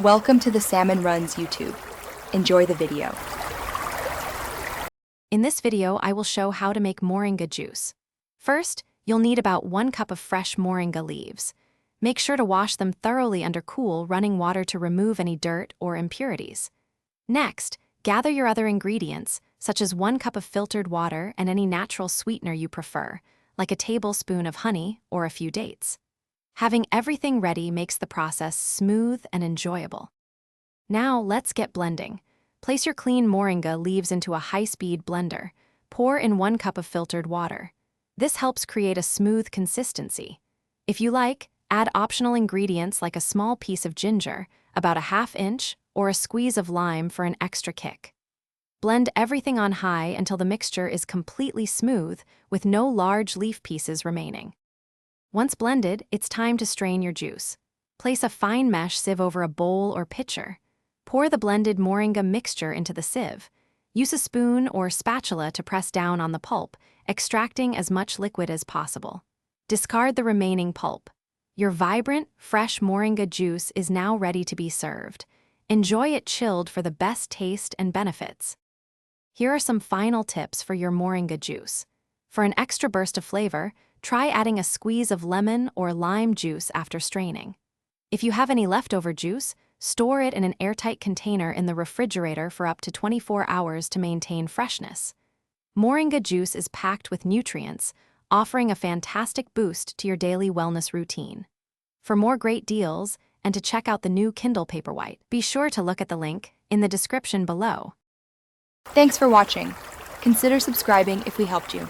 Welcome to the Salmon Runs YouTube. Enjoy the video. In this video, I will show how to make moringa juice. First, you'll need about 1 cup of fresh moringa leaves. Make sure to wash them thoroughly under cool, running water to remove any dirt or impurities. Next, gather your other ingredients, such as 1 cup of filtered water and any natural sweetener you prefer, like a tablespoon of honey or a few dates. Having everything ready makes the process smooth and enjoyable. Now let's get blending. Place your clean moringa leaves into a high-speed blender. Pour in 1 cup of filtered water. This helps create a smooth consistency. If you like, add optional ingredients like a small piece of ginger, about a ½ inch, or a squeeze of lime for an extra kick. Blend everything on high until the mixture is completely smooth, with no large leaf pieces remaining. Once blended, it's time to strain your juice. Place a fine mesh sieve over a bowl or pitcher. Pour the blended moringa mixture into the sieve. Use a spoon or spatula to press down on the pulp, extracting as much liquid as possible. Discard the remaining pulp. Your vibrant, fresh moringa juice is now ready to be served. Enjoy it chilled for the best taste and benefits. Here are some final tips for your moringa juice. For an extra burst of flavor, try adding a squeeze of lemon or lime juice after straining. If you have any leftover juice, store it in an airtight container in the refrigerator for up to 24 hours to maintain freshness. Moringa juice is packed with nutrients, offering a fantastic boost to your daily wellness routine. For more great deals and to check out the new Kindle Paperwhite, be sure to look at the link in the description below. Thanks for watching. Consider subscribing if we helped you.